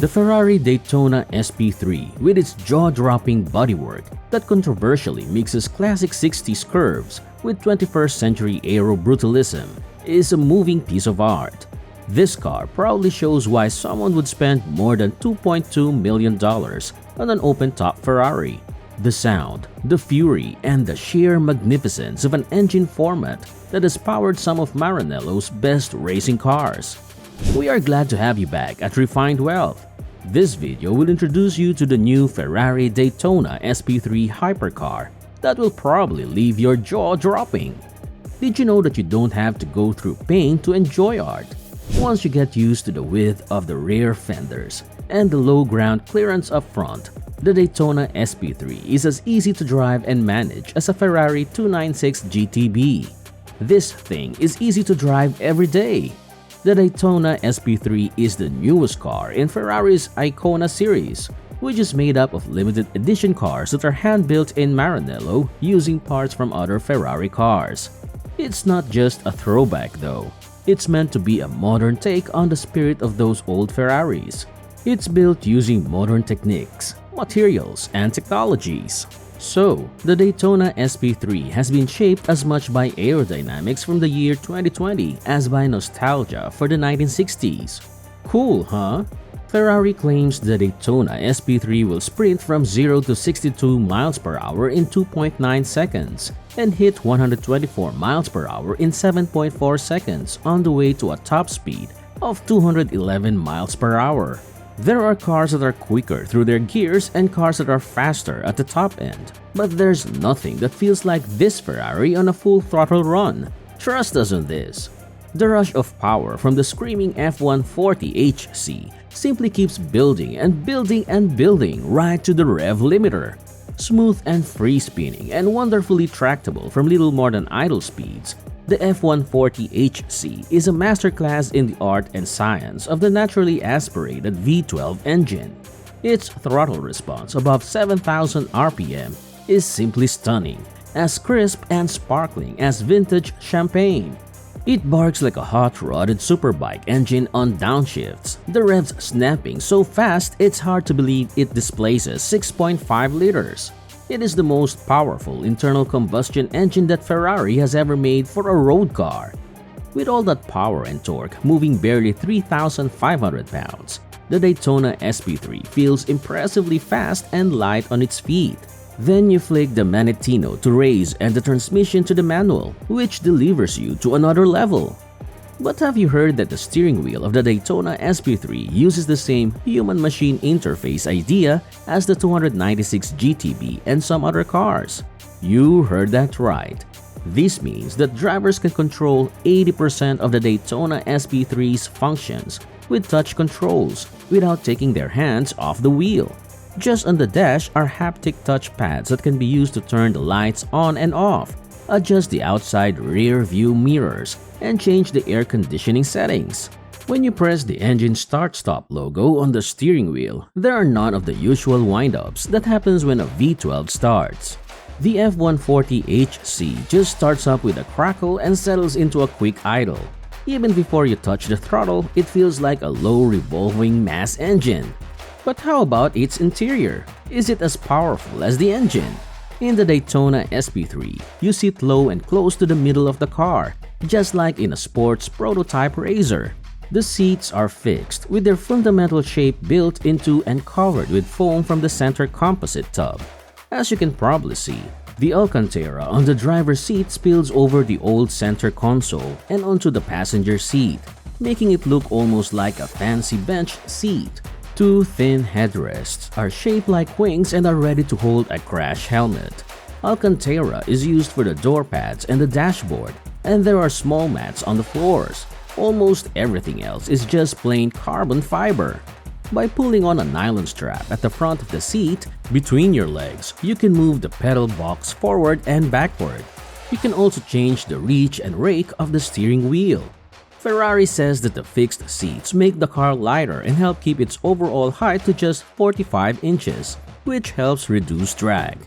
The Ferrari Daytona SP3, with its jaw-dropping bodywork that controversially mixes classic 60s curves with 21st century aero brutalism, is a moving piece of art. This car proudly shows why someone would spend more than $2.2 million on an open-top Ferrari. The sound, the fury, and the sheer magnificence of an engine format that has powered some of Maranello's best racing cars. We are glad to have you back at Refined Wealth. This video will introduce you to the new Ferrari Daytona SP3 Hypercar that will probably leave your jaw dropping. Did you know that you don't have to go through pain to enjoy art? Once you get used to the width of the rear fenders and the low ground clearance up front, the Daytona SP3 is as easy to drive and manage as a Ferrari 296 GTB. This thing is easy to drive every day. The Daytona SP3 is the newest car in Ferrari's Icona series, which is made up of limited edition cars that are hand-built in Maranello using parts from other Ferrari cars. It's not just a throwback though. It's meant to be a modern take on the spirit of those old Ferraris. It's built using modern techniques, materials, and technologies. So, the Daytona SP3 has been shaped as much by aerodynamics from the year 2020 as by nostalgia for the 1960s. Cool, huh? Ferrari claims the Daytona SP3 will sprint from 0 to 62 miles per hour in 2.9 seconds and hit 124 miles per hour in 7.4 seconds on the way to a top speed of 211 miles per hour. There are cars that are quicker through their gears and cars that are faster at the top end, but there's nothing that feels like this Ferrari on a full throttle run. Trust us on this. The rush of power from the screaming F140HC simply keeps building and building and building right to the rev limiter. Smooth and free spinning and wonderfully tractable from little more than idle speeds, the F140HC is a masterclass in the art and science of the naturally aspirated V12 engine. Its throttle response above 7,000 RPM is simply stunning, as crisp and sparkling as vintage champagne. It barks like a hot-rodded superbike engine on downshifts, the revs snapping so fast it's hard to believe it displaces 6.5 liters. It is the most powerful internal combustion engine that Ferrari has ever made for a road car. With all that power and torque moving barely 3,500 pounds, the Daytona SP3 feels impressively fast and light on its feet. Then you flick the manettino to raise and the transmission to the manual, which delivers you to another level. But have you heard that the steering wheel of the Daytona SP3 uses the same human-machine interface idea as the 296 GTB and some other cars? You heard that right. This means that drivers can control 80% of the Daytona SP3's functions with touch controls without taking their hands off the wheel. Just on the dash are haptic touch pads that can be used to turn the lights on and off, adjust the outside rear view mirrors, and change the air conditioning settings. When you press the engine start-stop logo on the steering wheel, there are none of the usual wind-ups that happens when a V12 starts. The F140HC just starts up with a crackle and settles into a quick idle. Even before you touch the throttle, it feels like a low revolving mass engine. But how about its interior? Is it as powerful as the engine? In the Daytona SP3, you sit low and close to the middle of the car, just like in a sports prototype racer. The seats are fixed with their fundamental shape built into and covered with foam from the center composite tub. As you can probably see, the Alcantara on the driver's seat spills over the old center console and onto the passenger seat, making it look almost like a fancy bench seat. Two thin headrests are shaped like wings and are ready to hold a crash helmet. Alcantara is used for the door pads and the dashboard, and there are small mats on the floors. Almost everything else is just plain carbon fiber. By pulling on a nylon strap at the front of the seat, between your legs, you can move the pedal box forward and backward. You can also change the reach and rake of the steering wheel. Ferrari says that the fixed seats make the car lighter and help keep its overall height to just 45 inches, which helps reduce drag.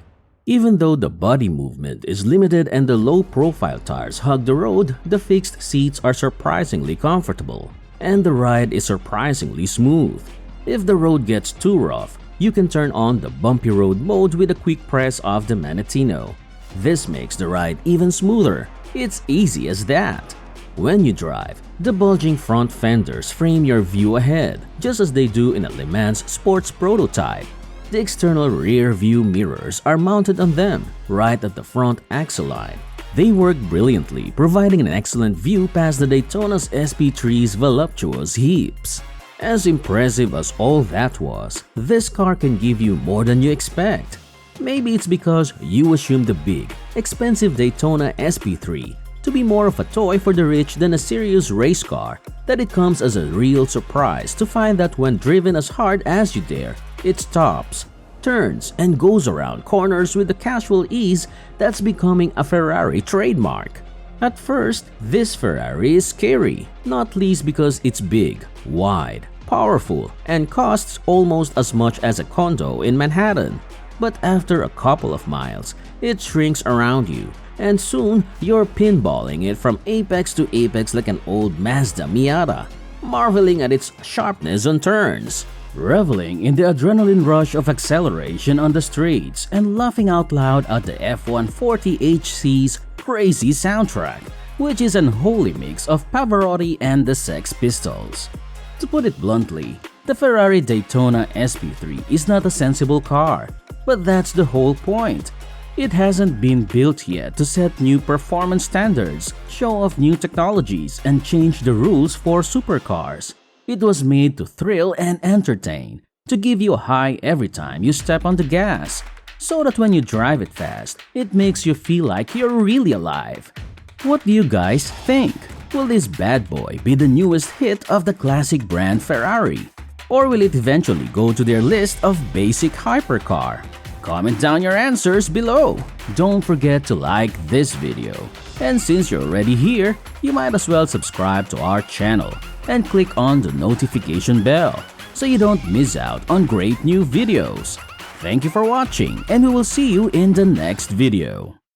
Even though the body movement is limited and the low-profile tires hug the road, the fixed seats are surprisingly comfortable, and the ride is surprisingly smooth. If the road gets too rough, you can turn on the bumpy road mode with a quick press of the Manettino. This makes the ride even smoother. It's easy as that. When you drive, the bulging front fenders frame your view ahead, just as they do in a Le Mans sports prototype. The external rear view mirrors are mounted on them, right at the front axle line. They work brilliantly, providing an excellent view past the Daytona's SP3's voluptuous hips. As impressive as all that was, this car can give you more than you expect. Maybe it's because you assume the big, expensive Daytona SP3 to be more of a toy for the rich than a serious race car, that it comes as a real surprise to find that when driven as hard as you dare, it stops, turns, and goes around corners with the casual ease that's becoming a Ferrari trademark. At first, this Ferrari is scary, not least because it's big, wide, powerful, and costs almost as much as a condo in Manhattan. But after a couple of miles, it shrinks around you, and soon you're pinballing it from apex to apex like an old Mazda Miata, marveling at its sharpness on turns, reveling in the adrenaline rush of acceleration on the streets, and laughing out loud at the F-140HC's crazy soundtrack, which is an unholy mix of Pavarotti and the Sex Pistols. To put it bluntly, the Ferrari Daytona SP3 is not a sensible car, but that's the whole point. It hasn't been built yet to set new performance standards, show off new technologies, and change the rules for supercars. It was made to thrill and entertain, to give you a high every time you step on the gas, so that when you drive it fast, it makes you feel like you're really alive. What do you guys think? Will this bad boy be the newest hit of the classic brand Ferrari? Or will it eventually go to their list of basic hypercar? Comment down your answers below. Don't forget to like this video. And since you're already here, you might as well subscribe to our channel and click on the notification bell so you don't miss out on great new videos. Thank you for watching, and we will see you in the next video.